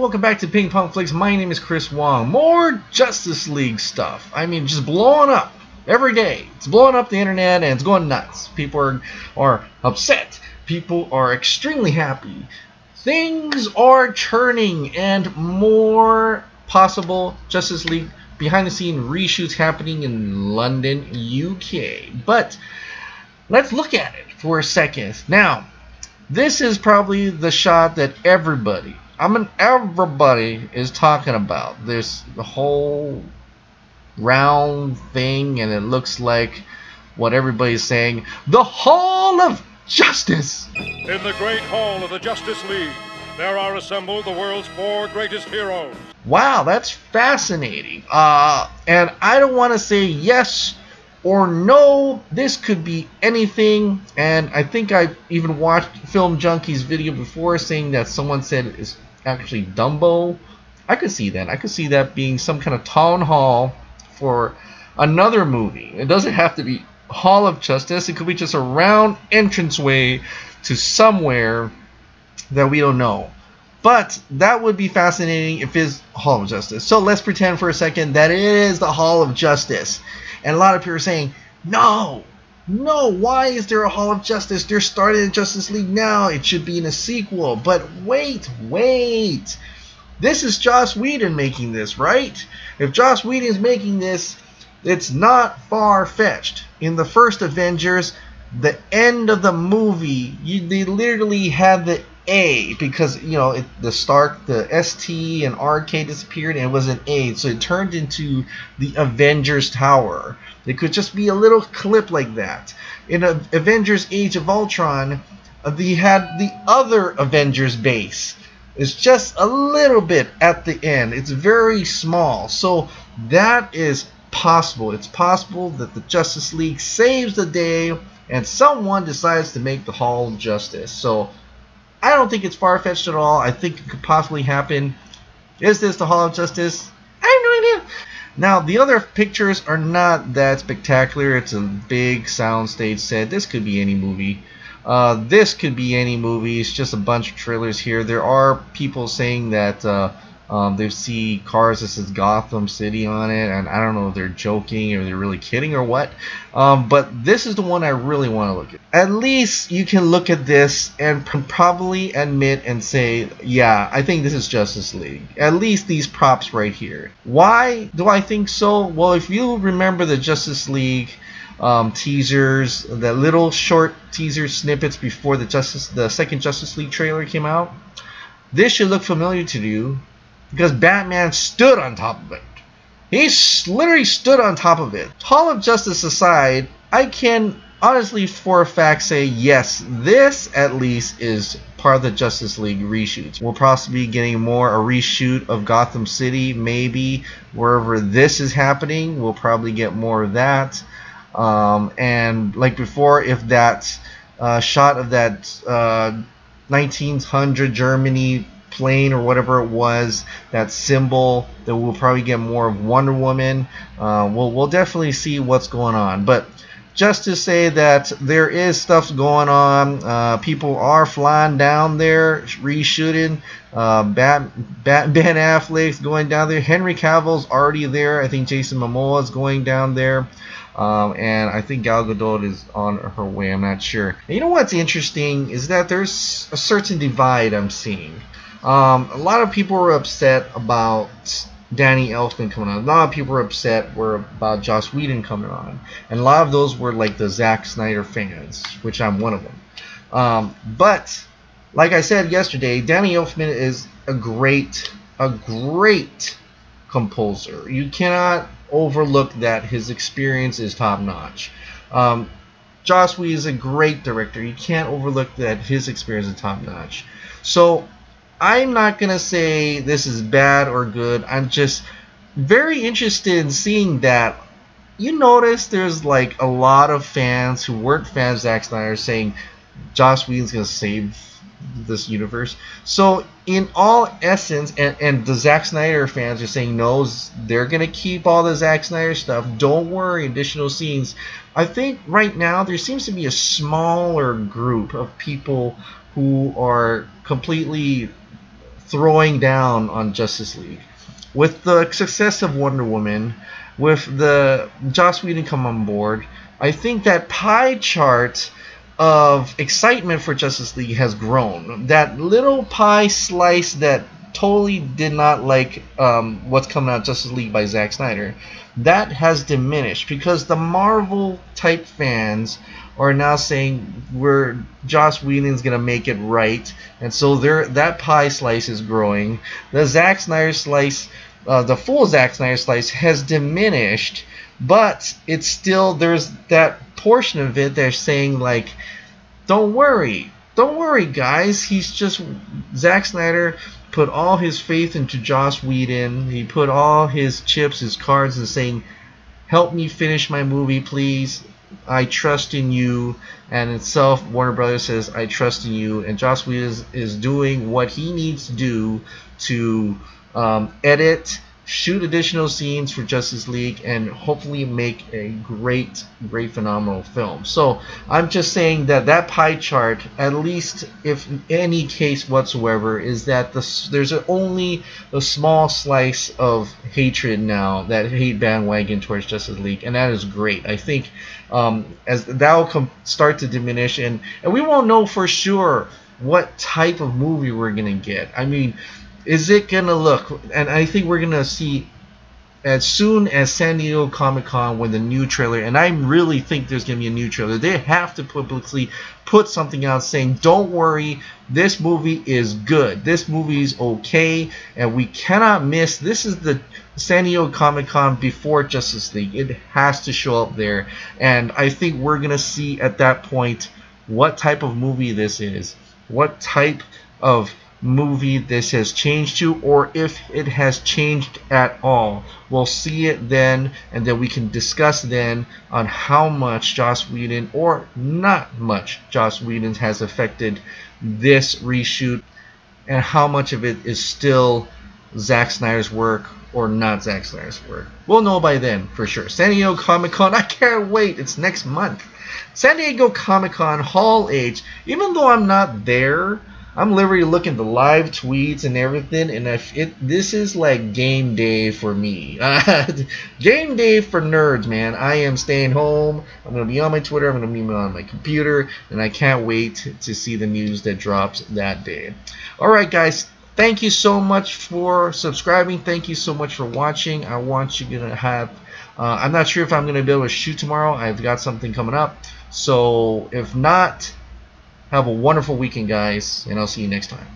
welcome back to Ping Pong Flix. My name is Chris Wong. More Justice League stuff. I mean, just blowing up every day. It's blowing up the internet and it's going nuts. People are upset. People are extremely happy. Things are churning and more possible Justice League behind the scene reshoots happening in London, UK. But let's look at it for a second. Now, this is probably the shot that everybody is talking about. There's the whole round thing, and it looks like what everybody's saying, the Hall of Justice. In the great hall of the Justice League, there are assembled the world's 4 greatest heroes. Wow, that's fascinating. And I don't want to say yes or no. This could be anything. And I think I even watched Film Junkie's video before saying that someone said it's actually Dumbo. I could see that. I could see that being some kind of town hall for another movie. It doesn't have to be Hall of Justice. It could be just a round entranceway to somewhere that we don't know. But that would be fascinating if it's Hall of Justice. So let's pretend for a second that it is the Hall of Justice. And a lot of people are saying, no, why is there a Hall of Justice? They're starting the Justice League now. It should be in a sequel. But wait. This is Joss Whedon making this, right? If Joss Whedon is making this, it's not far-fetched. In the first Avengers, the end of the movie, they literally had the A, because the ST and RK disappeared and it was an A, so it turned into the Avengers Tower. It could just be a little clip like that. In Avengers Age of Ultron, they had the other Avengers base. It's just a little bit at the end. It's very small. So that is possible. It's possible that the Justice League saves the day and someone decides to make the Hall of Justice. So I don't think it's far-fetched at all. I think it could possibly happen. Is this the Hall of Justice? I have no idea. Now, the other pictures are not that spectacular. It's a big soundstage set. This could be any movie. This could be any movie. It's just a bunch of trailers here. There are people saying that they see cars that says Gotham City on it, and I don't know if they're joking or they're really kidding or what. But this is the one I really want to look at. At least you can look at this and probably admit and say, yeah, I think this is Justice League. At least these props right here. Why do I think so? Well, if you remember the Justice League teasers, the little short teaser snippets before the second Justice League trailer came out, this should look familiar to you. Because Batman stood on top of it. He literally stood on top of it. Hall of Justice aside, I can honestly for a fact say yes, this at least is part of the Justice League reshoots. We'll possibly be getting a reshoot of Gotham City, maybe. Wherever this is happening, we'll probably get more of that. And like before, if that shot of that 1900 Germany plane or whatever it was, that symbol, that we'll probably get more of Wonder Woman. We'll definitely see what's going on. But just to say that there is stuff going on, people are flying down there, reshooting. Ben Affleck's going down there. Henry Cavill's already there. I think Jason Momoa is going down there. And I think Gal Gadot is on her way. I'm not sure. And you know what's interesting is that there's a certain divide I'm seeing. A lot of people were upset about Danny Elfman coming on. A lot of people were upset about Joss Whedon coming on. And a lot of those were like the Zack Snyder fans, which I'm one of them. But like I said yesterday, Danny Elfman is a great composer. You cannot overlook that. His experience is top notch. Joss Whedon is a great director. You can't overlook that his experience is top notch. So I'm not going to say this is bad or good. I'm just very interested in seeing that. You notice there's like a lot of fans who weren't fans of Zack Snyder saying Joss Whedon's going to save this universe. So in all essence, and the Zack Snyder fans are saying no, they're going to keep all the Zack Snyder stuff. Don't worry, additional scenes. I think right now there seems to be a smaller group of people who are completely throwing down on Justice League. With the success of Wonder Woman, with the Joss Whedon come on board, I think that pie chart of excitement for Justice League has grown. That little pie slice that totally did not like what's coming out Justice League by Zack Snyder, that has diminished because the Marvel type fans are now saying Joss Whedon's gonna make it right, and so that pie slice is growing. The Zack Snyder slice, the full Zack Snyder slice, has diminished, but it's still, there's that portion of it they're saying like, don't worry guys, Zack Snyder put all his faith into Joss Whedon. He put all his chips, his cards, and saying, help me finish my movie, please. I trust in you. And itself, Warner Brothers says, I trust in you. And Joss Whedon is doing what he needs to do to edit, shoot additional scenes for Justice League, and hopefully make a great, phenomenal film. So I'm just saying that pie chart, at least if any case whatsoever, is that there's only a small slice of hatred now, that hate bandwagon towards Justice League, and that is great. I think as that will start to diminish, and we won't know for sure what type of movie we're gonna get. I mean, is it gonna look, and I think we're gonna see as soon as San Diego Comic-Con when the new trailer, and I really think there's gonna be a new trailer. They have to publicly put something out saying, don't worry, this movie is good, this movie is okay, and we cannot miss. This is the San Diego Comic-Con before Justice League. It has to show up there, and I think we're gonna see at that point what type of movie this is, what type of movie this has changed to, or if it has changed at all. We'll see it then, and then we can discuss then on how much Joss Whedon, or not much Joss Whedon, has affected this reshoot, and how much of it is still Zack Snyder's work or not Zack Snyder's work. We'll know by then for sure. San Diego Comic-Con, I can't wait. It's next month. San Diego Comic-Con Hall H. Even though I'm not there, I'm literally looking at the live tweets and everything, and this is like game day for me. Game day for nerds, man. I am staying home. I'm going to be on my Twitter. I'm going to be on my computer, and I can't wait to see the news that drops that day. Alright, guys. Thank you so much for subscribing. Thank you so much for watching. I want you to have... I'm not sure if I'm going to be able to shoot tomorrow. I've got something coming up. So, if not... have a wonderful weekend, guys, and I'll see you next time.